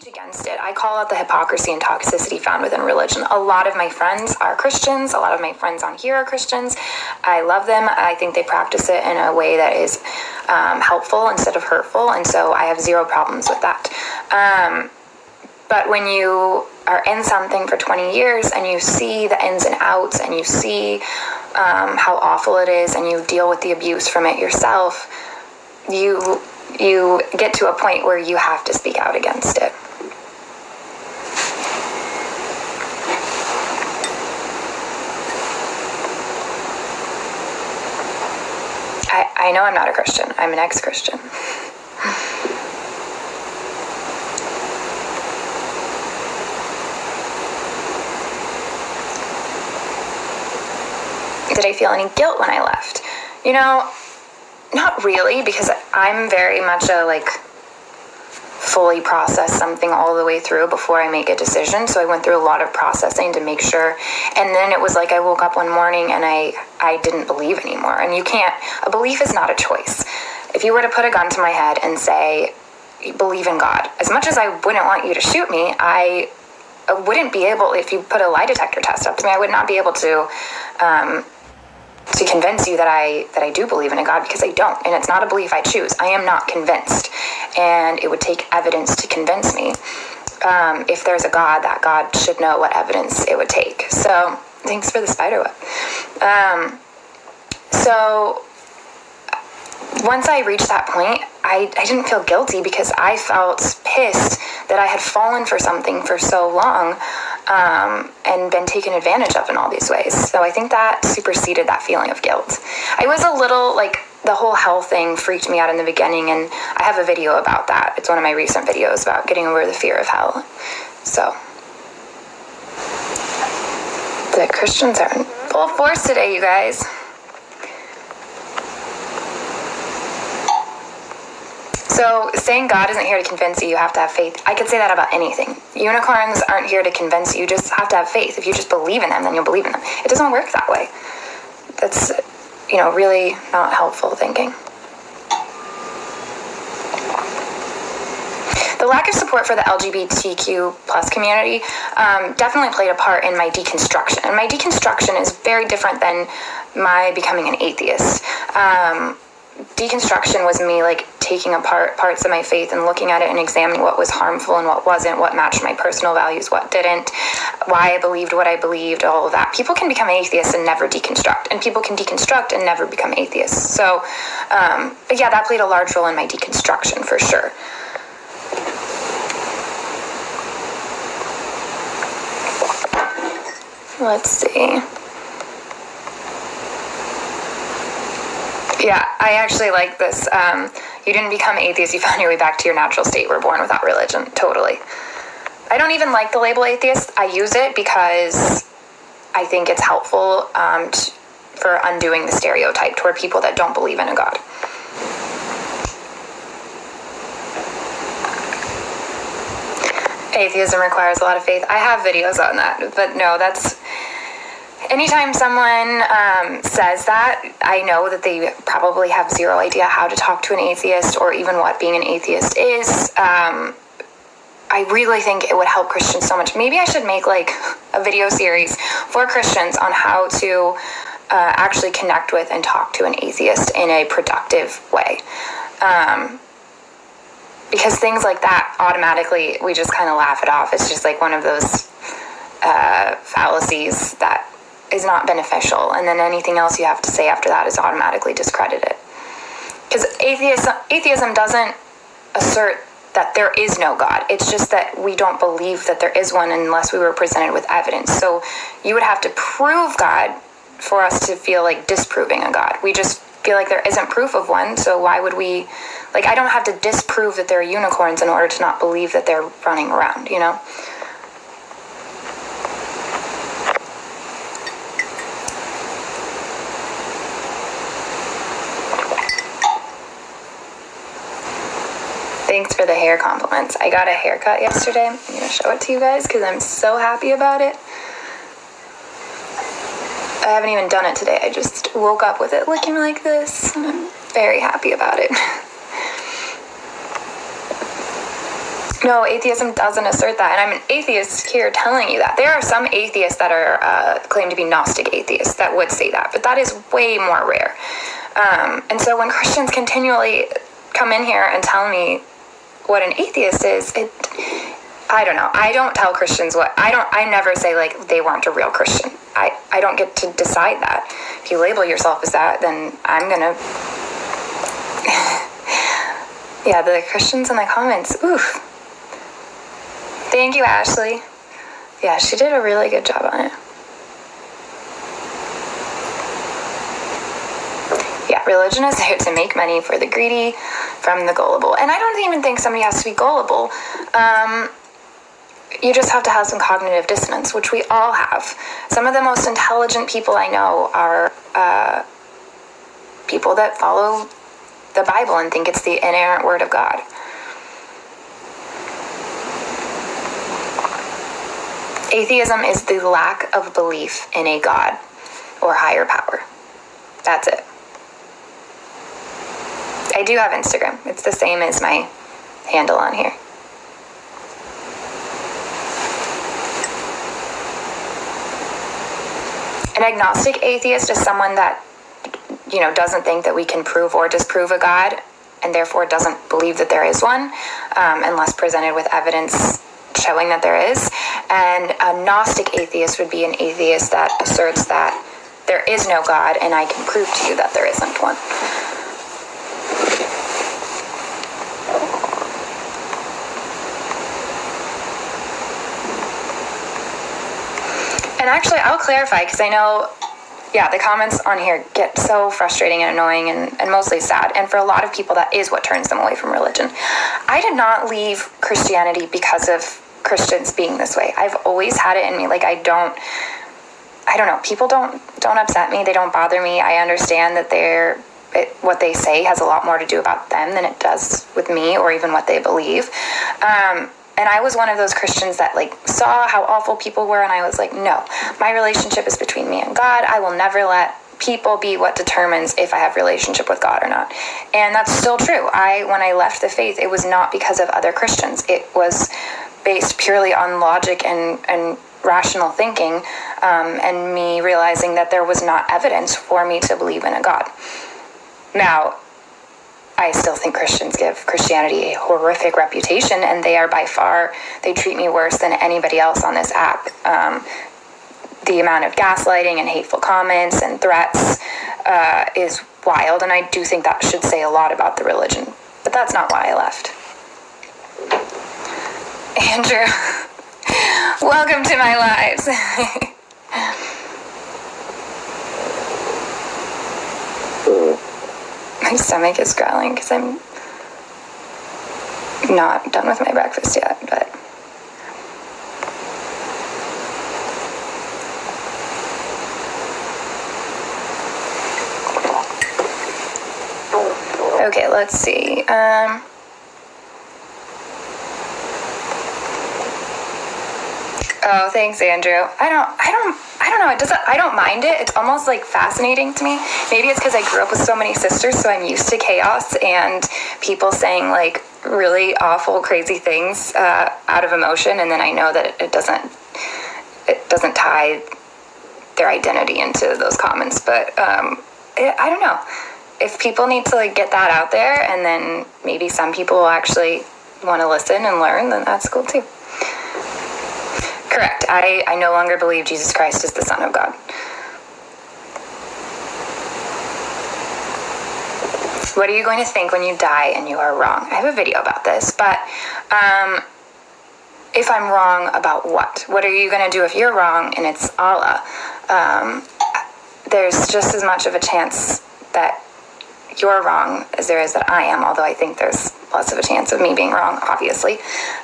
against it. I call out the hypocrisy and toxicity found within religion. A lot of my friends are Christians. A lot of my friends on here are Christians. I love them. I think they practice it in a way that is helpful instead of hurtful, and so I have zero problems with that. But when you are in something for 20 years and you see the ins and outs and you see how awful it is and you deal with the abuse from it yourself, you get to a point where you have to speak out against it. I know I'm not a Christian. I'm an ex-Christian. Did I feel any guilt when I left? You know, not really, because I'm very much a fully process something all the way through before I make a decision. So I went through a lot of processing to make sure. And then it was like I woke up one morning and I didn't believe anymore. And a belief is not a choice. If you were to put a gun to my head and say, believe in God, as much as I wouldn't want you to shoot me, I wouldn't be able, if you put a lie detector test up to me, I would not be able to convince you that I do believe in a God, because I don't, and it's not a belief I choose. I am not convinced, and it would take evidence to convince me. If there's a God, that God should know what evidence it would take. So thanks for the spider web. So once I reached that point, I didn't feel guilty, because I felt pissed that I had fallen for something for so long and been taken advantage of in all these ways. So I think that superseded that feeling of guilt. I was a little, the whole hell thing freaked me out in the beginning, and I have a video about that. It's one of my recent videos about getting over the fear of hell. So the Christians are in full force today, you guys. So saying God isn't here to convince you have to have faith. I could say that about anything. Unicorns aren't here to convince you. You just have to have faith. If you just believe in them, then you'll believe in them. It doesn't work that way. That's, really not helpful thinking. The lack of support for the LGBTQ plus community definitely played a part in my deconstruction. And my deconstruction is very different than my becoming an atheist. Deconstruction was me taking apart parts of my faith and looking at it and examining what was harmful and what wasn't, what matched my personal values, what didn't, why I believed what I believed, all of that. People can become atheists and never deconstruct, and people can deconstruct and never become atheists. So, but yeah, that played a large role in my deconstruction for sure. Let's see. Yeah, I actually like this. You didn't become atheist, you found your way back to your natural state. We're born without religion. Totally. I don't even like the label atheist. I use it because I think it's helpful for undoing the stereotype toward people that don't believe in a God. Atheism requires a lot of faith. I have videos on that, but no, that's... Anytime someone says that, I know that they probably have zero idea how to talk to an atheist or even what being an atheist is. I really think it would help Christians so much. Maybe I should make a video series for Christians on how to actually connect with and talk to an atheist in a productive way. Because things like that, automatically, we just kind of laugh it off. It's just one of those fallacies that is not beneficial, and then anything else you have to say after that is automatically discredited. Because atheism doesn't assert that there is no God. It's just that we don't believe that there is one unless we were presented with evidence. So you would have to prove God for us to feel like disproving a God. We just feel like there isn't proof of one, so why would we... I don't have to disprove that there are unicorns in order to not believe that they're running around, Thanks for the hair compliments. I got a haircut yesterday. I'm going to show it to you guys because I'm so happy about it. I haven't even done it today. I just woke up with it looking like this, and I'm very happy about it. No, atheism doesn't assert that, and I'm an atheist here telling you that. There are some atheists that are claim to be Gnostic atheists that would say that, but that is way more rare. And so when Christians continually come in here and tell me what an atheist is, I don't know. I don't tell Christians I never say, like, they weren't a real Christian. I don't get to decide that. If you label yourself as that, then I'm gonna... Yeah, the Christians in the comments, oof. Thank you, Ashley. Yeah, she did a really good job on it. Yeah, religion is there to make money for the greedy from the gullible. And I don't even think somebody has to be gullible. You just have to have some cognitive dissonance, which we all have. Some of the most intelligent people I know are people that follow the Bible and think it's the inerrant word of God. Atheism is the lack of belief in a God or higher power. That's it. I do have Instagram. It's the same as my handle on here. An agnostic atheist is someone that, doesn't think that we can prove or disprove a God, and therefore doesn't believe that there is one, unless presented with evidence showing that there is. And a Gnostic atheist would be an atheist that asserts that there is no God, and I can prove to you that there isn't one. And actually, I'll clarify, because I know, the comments on here get so frustrating and annoying and mostly sad. And for a lot of people, that is what turns them away from religion. I did not leave Christianity because of Christians being this way. I've always had it in me. Like, I don't know. People don't upset me. They don't bother me. I understand that what they say has a lot more to do about them than it does with me or even what they believe. And I was one of those Christians that, saw how awful people were, and I was like, no, my relationship is between me and God. I will never let people be what determines if I have a relationship with God or not. And that's still true. When I left the faith, it was not because of other Christians. It was based purely on logic and rational thinking, and me realizing that there was not evidence for me to believe in a God. Now, I still think Christians give Christianity a horrific reputation, and they treat me worse than anybody else on this app. The amount of gaslighting and hateful comments and threats is wild, and I do think that should say a lot about the religion. But that's not why I left. Andrew, welcome to my lives. My stomach is growling because I'm not done with my breakfast yet, but okay, let's see. Oh, thanks, Andrew. I don't know. I don't mind it. It's almost fascinating to me. Maybe it's because I grew up with so many sisters, so I'm used to chaos and people saying really awful, crazy things out of emotion, and then I know that it doesn't tie their identity into those comments. But I don't know. If people need to get that out there, and then maybe some people will actually want to listen and learn, then that's cool too. Correct. I no longer believe Jesus Christ is the Son of God. What are you going to think when you die and you are wrong? I have a video about this, but if I'm wrong about what? What are you going to do if you're wrong and it's Allah? There's just as much of a chance that you're wrong as there is that I am, although I think there's less of a chance of me being wrong, obviously.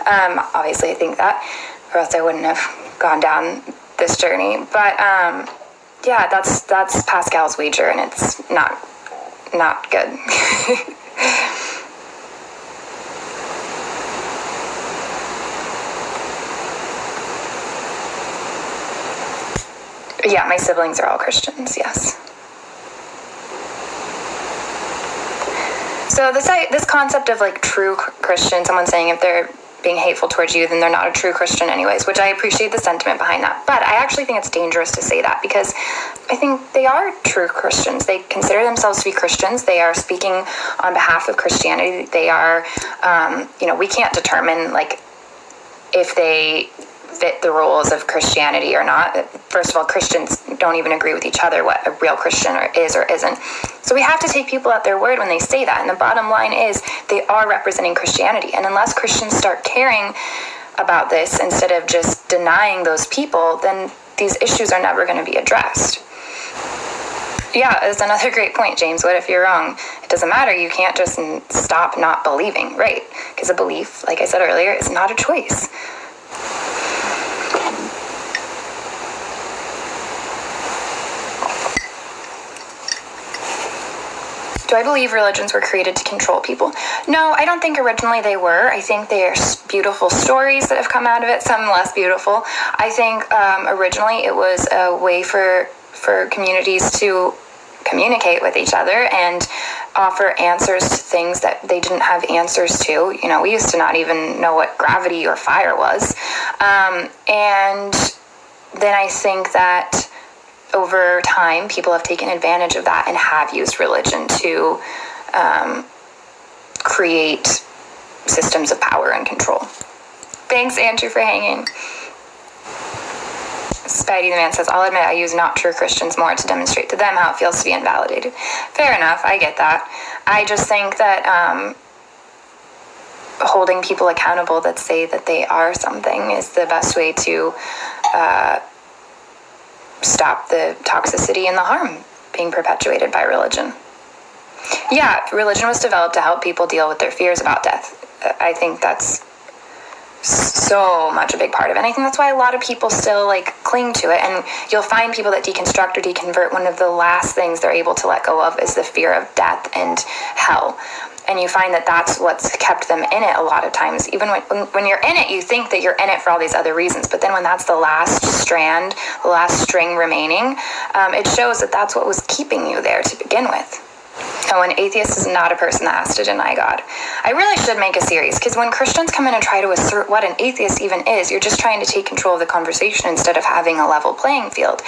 Obviously, I think that, or else I wouldn't have gone down this journey. But that's Pascal's wager, and it's not good. Yeah, my siblings are all Christians, yes. So this concept of true Christian, someone saying if they're being hateful towards you, then they're not a true Christian anyways, which I appreciate the sentiment behind that. But I actually think it's dangerous to say that, because I think they are true Christians. They consider themselves to be Christians. They are speaking on behalf of Christianity. They are, we can't determine, like, if they fit the rules of Christianity or not. First of all, Christians don't even agree with each other what a real Christian is or isn't. So we have to take people at their word when they say that. And the bottom line is they are representing Christianity. And unless Christians start caring about this instead of just denying those people, then these issues are never going to be addressed. Yeah, it's another great point, James. What if you're wrong? It doesn't matter. You can't just stop not believing, right? Because a belief, like I said earlier, is not a choice. Do I believe religions were created to control people? No, I don't think originally they were. I think there's beautiful stories that have come out of it, some less beautiful. I think originally it was a way for communities to communicate with each other and offer answers to things that they didn't have answers to. You know, we used to not even know what gravity or fire was. And then I think that over time, people have taken advantage of that and have used religion to create systems of power and control. Thanks, Andrew, for hanging. Spidey the Man says, I'll admit I use not true Christians more to demonstrate to them how it feels to be invalidated. Fair enough, I get that. I just think that holding people accountable that say that they are something is the best way to stop the toxicity and the harm being perpetuated by religion. Yeah, religion was developed to help people deal with their fears about death. I think that's so much a big part of it. And I think that's why a lot of people still cling to it. And you'll find people that deconstruct or deconvert, one of the last things they're able to let go of is the fear of death and hell. And you find that that's what's kept them in it a lot of times. Even when you're in it, you think that you're in it for all these other reasons. But then when that's the last strand, the last string remaining, it shows that that's what was keeping you there to begin with. So an atheist is not a person that has to deny God. I really should make a series, because when Christians come in and try to assert what an atheist even is, you're just trying to take control of the conversation instead of having a level playing field.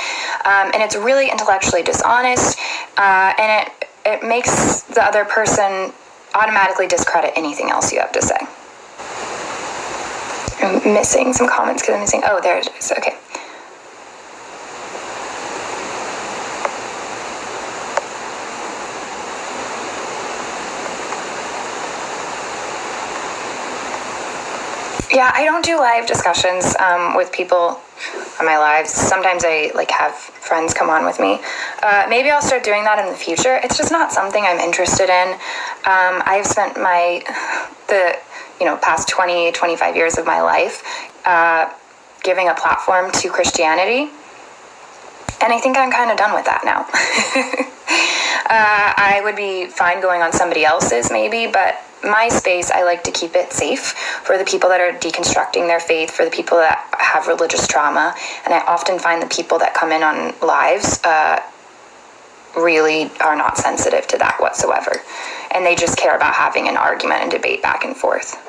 And it's really intellectually dishonest, and it makes the other person automatically discredit anything else you have to say. I'm missing some comments because I'm missing... Oh, there it is. Okay. Yeah, I don't do live discussions with people on my lives. Sometimes I have friends come on with me. Maybe I'll start doing that in the future. It's just not something I'm interested in. I've spent the past 20, 25 years of my life giving a platform to Christianity. And I think I'm kind of done with that now. I would be fine going on somebody else's maybe, but my space, I like to keep it safe for the people that are deconstructing their faith, for the people that have religious trauma. And I often find the people that come in on lives really are not sensitive to that whatsoever. And they just care about having an argument and debate back and forth.